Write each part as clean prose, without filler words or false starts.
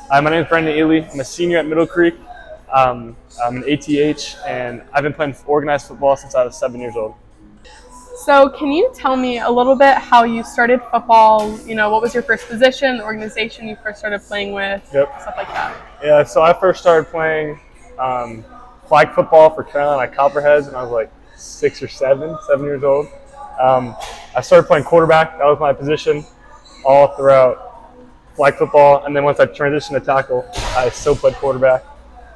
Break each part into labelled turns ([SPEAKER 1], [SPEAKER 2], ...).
[SPEAKER 1] Hi, my name is Brandon Ihle. I'm a senior at Middle Creek. I'm an ATH, and I've been playing organized football since I was 7 years old.
[SPEAKER 2] So can you tell me a little bit how you started football? What was your first position, the organization you first started playing with,
[SPEAKER 1] Yep.
[SPEAKER 2] stuff like that?
[SPEAKER 1] Yeah, so I first started playing flag football for Carolina Copperheads when I was like 7 years old. I started playing quarterback. That was my position all throughout flag football. And then once I transitioned to tackle, I still played quarterback.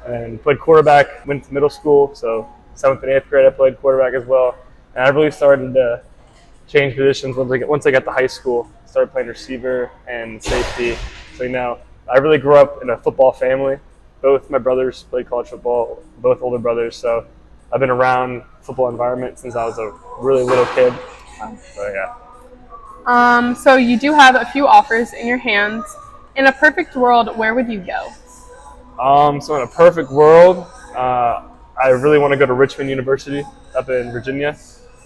[SPEAKER 1] And played quarterback, went to middle school. So 7th and 8th grade, I played quarterback as well. And I really started to change positions once I got to high school. Started playing receiver and safety. So I really grew up in a football family. Both my brothers played college football, both older brothers. So I've been around football environment since I was a really little kid. So yeah.
[SPEAKER 2] So you do have a few offers in your hands. In a perfect world, where would you go?
[SPEAKER 1] So in a perfect world, I really want to go to Richmond University up in Virginia.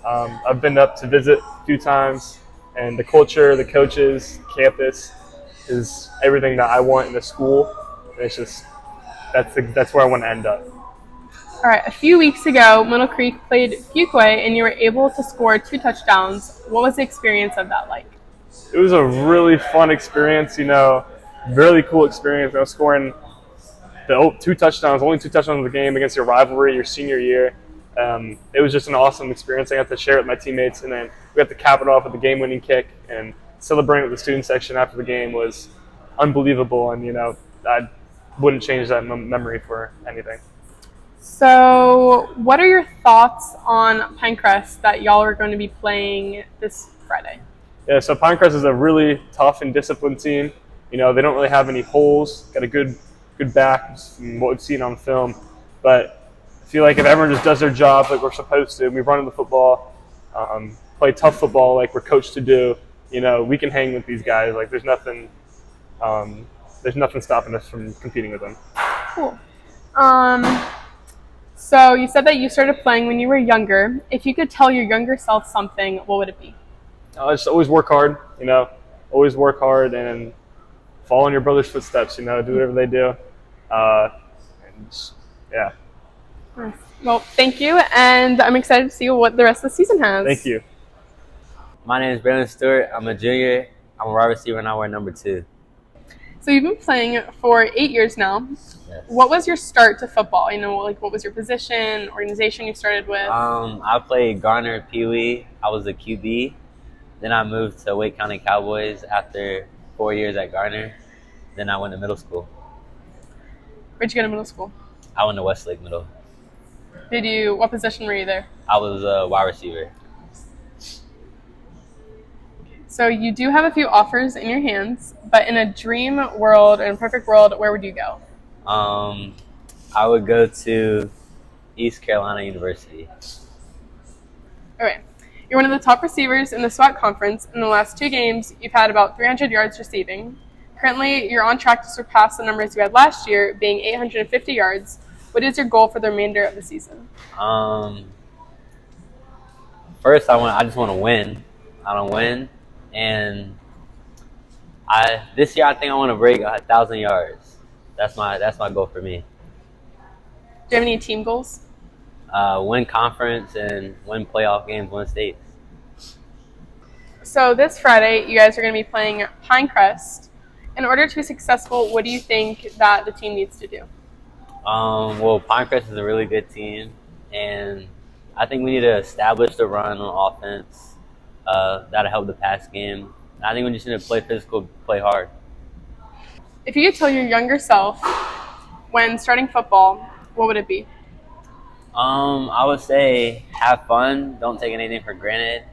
[SPEAKER 1] I've been up to visit a few times, and the culture, the coaches, campus is everything that I want in a school. And it's just that's where I want to end up.
[SPEAKER 2] All right, a few weeks ago, Middle Creek played Fuquay, and you were able to score 2 touchdowns. What was the experience of that like?
[SPEAKER 1] It was a really fun experience, really cool experience. I was scoring only 2 touchdowns of the game against your rivalry, your senior year. It was just an awesome experience. I got to share it with my teammates, and then we got to cap it off with a game-winning kick, and celebrating with the student section after the game was unbelievable, and I wouldn't change that memory for anything.
[SPEAKER 2] So what are your thoughts on Pinecrest that y'all are going to be playing this Friday?
[SPEAKER 1] Yeah, so Pinecrest is a really tough and disciplined team. They don't really have any holes. Got a good back from what we've seen on film, but I feel like if everyone just does their job like we're supposed to, we run the football, play tough football like we're coached to do, we can hang with these guys. Like there's nothing stopping us from competing with them.
[SPEAKER 2] Cool. So you said that you started playing when you were younger. If you could tell your younger self something, what would it be?
[SPEAKER 1] Just always work hard, always work hard and follow in your brother's footsteps, do whatever they do. Yeah.
[SPEAKER 2] Nice. Well, thank you, and I'm excited to see what the rest of the season has.
[SPEAKER 1] Thank you.
[SPEAKER 3] My name is Braylon Stewart. I'm a junior. I'm a wide receiver, and I wear number 2.
[SPEAKER 2] So you've been playing for 8 years now.
[SPEAKER 3] Yes.
[SPEAKER 2] What was your start to football? What was your position, organization you started with?
[SPEAKER 3] I played Garner Pee Wee. I was a QB. Then I moved to Wake County Cowboys after 4 years at Garner. Then I went to middle school.
[SPEAKER 2] Where'd you go to middle school?
[SPEAKER 3] I went to Westlake Middle.
[SPEAKER 2] What position were you there?
[SPEAKER 3] I was a wide receiver.
[SPEAKER 2] So you do have a few offers in your hands, but in a dream world, in a perfect world, where would you go?
[SPEAKER 3] I would go to East Carolina University.
[SPEAKER 2] Okay. You're one of the top receivers in the SWAT conference. In the last 2 games, you've had about 300 yards receiving. Currently, you're on track to surpass the numbers you had last year, being 850 yards. What is your goal for the remainder of the season?
[SPEAKER 3] First, I just want to win. I want to win, and this year I think I want to break 1,000 yards. That's my goal for me.
[SPEAKER 2] Do you have any team goals?
[SPEAKER 3] Win conference and win playoff games, win states.
[SPEAKER 2] So this Friday, you guys are going to be playing Pinecrest. In order to be successful, what do you think that the team needs to do?
[SPEAKER 3] Well, Pinecrest is a really good team, and I think we need to establish the run on offense. That'll help the pass game. I think we just need to play physical, play hard.
[SPEAKER 2] If you could tell your younger self when starting football, what would it be?
[SPEAKER 3] I would say have fun, don't take anything for granted,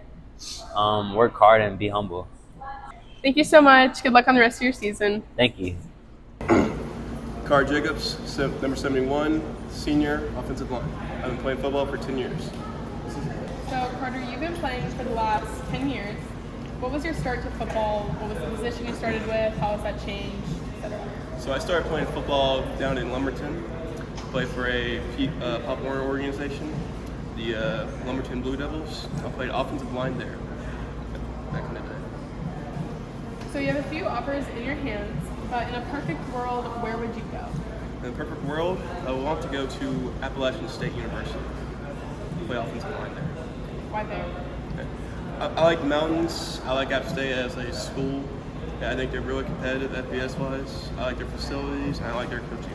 [SPEAKER 3] work hard, and be humble.
[SPEAKER 2] Thank you so much. Good luck on the rest of your season.
[SPEAKER 3] Thank you.
[SPEAKER 4] Car Jacobs, number 71, senior offensive line. I've been playing football for 10 years.
[SPEAKER 2] So, Carter, you've been playing for the last 10 years. What was your start to football? What was the position you started with? How has that changed, etc.?
[SPEAKER 4] So I started playing football down in Lumberton. Played for a Pop Warner organization, the Lumberton Blue Devils. I played offensive line there back in the day.
[SPEAKER 2] So you have a few offers in your hands, but in a perfect world, where would you go?
[SPEAKER 4] In a perfect world, I would want to go to Appalachian State University, play offensive line there.
[SPEAKER 2] Why there?
[SPEAKER 4] I like the mountains. I like App State as a school. I think they're really competitive FBS-wise. I like their facilities, and I like their coaching.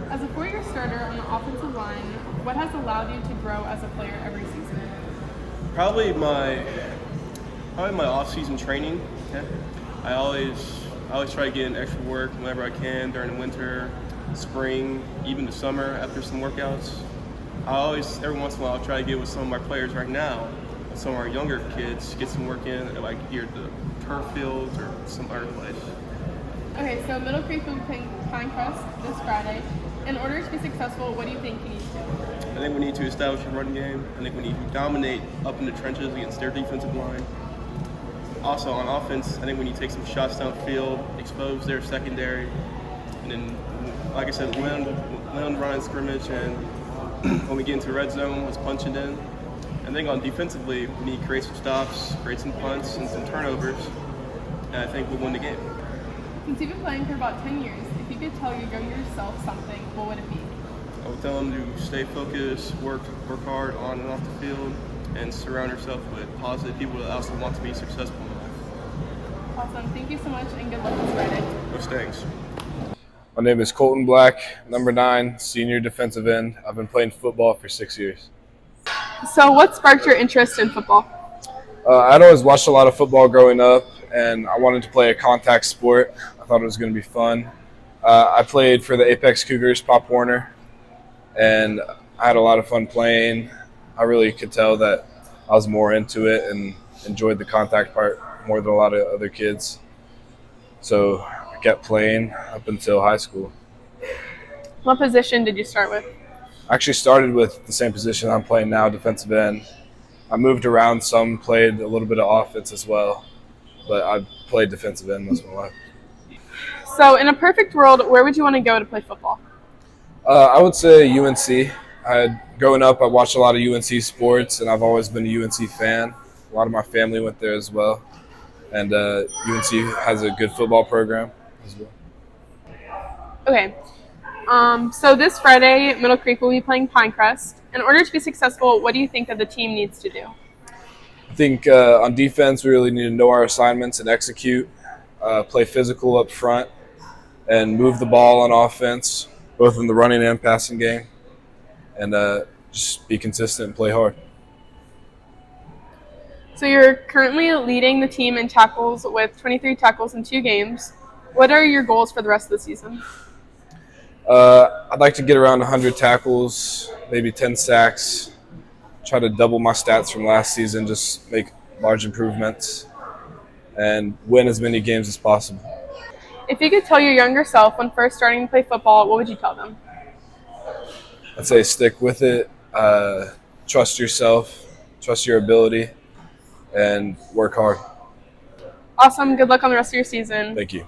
[SPEAKER 2] As a four-year starter on the offensive line, what has allowed you to grow as a player every season?
[SPEAKER 4] Probably my off-season training. Okay? I always try to get in extra work whenever I can during the winter, spring, even the summer after some workouts. I always, every once in a while, try to get with some of my players right now, some of our younger kids, get some work in, like here at the turf fields or some other place.
[SPEAKER 2] Okay, so Middle Creek will be playing Pinecrest this Friday. In order to be successful, what do you think you need to do?
[SPEAKER 4] I think we need to establish a run game. I think we need to dominate up in the trenches against their defensive line. Also on offense, I think we need to take some shots downfield, expose their secondary, and then, like I said, win on run scrimmage, and when we get into the red zone, let's punch it in. I think on defensively, we need to create some stops, create some punts, and some turnovers, and I think we'll win the game.
[SPEAKER 2] Since you've been playing for about 10 years, if you could tell your younger self something, what would it be?
[SPEAKER 4] I would tell them to stay focused, work hard on and off the field, and surround yourself with positive people that also want to be successful in life.
[SPEAKER 2] Awesome. Thank you so much, and good luck this Friday.
[SPEAKER 4] No thanks.
[SPEAKER 5] My name is Colton Black, number 9, senior defensive end. I've been playing football for 6 years.
[SPEAKER 2] So what sparked your interest in football?
[SPEAKER 5] I'd always watched a lot of football growing up, and I wanted to play a contact sport. I thought it was going to be fun. I played for the Apex Cougars, Pop Warner, and I had a lot of fun playing. I really could tell that I was more into it and enjoyed the contact part more than a lot of other kids. So I kept playing up until high school.
[SPEAKER 2] What position did you start with?
[SPEAKER 5] I actually started with the same position I'm playing now, defensive end. I moved around some, played a little bit of offense as well, but I played defensive end most of my life.
[SPEAKER 2] So in a perfect world, where would you want to go to play football?
[SPEAKER 5] I would say UNC. Growing up, I watched a lot of UNC sports, and I've always been a UNC fan. A lot of my family went there as well, and UNC has a good football program as well.
[SPEAKER 2] Okay. So this Friday, Middle Creek will be playing Pinecrest. In order to be successful, what do you think that the team needs to do?
[SPEAKER 5] I think on defense, we really need to know our assignments and execute, play physical up front, and move the ball on offense, both in the running and passing game, and just be consistent and play hard.
[SPEAKER 2] So you're currently leading the team in tackles with 23 tackles in 2 games. What are your goals for the rest of the season?
[SPEAKER 5] I'd like to get around 100 tackles, maybe 10 sacks, try to double my stats from last season, just make large improvements, and win as many games as possible.
[SPEAKER 2] If you could tell your younger self when first starting to play football, what would you tell them?
[SPEAKER 5] I'd say stick with it, trust yourself, trust your ability, and work hard.
[SPEAKER 2] Awesome. Good luck on the rest of your season.
[SPEAKER 5] Thank you.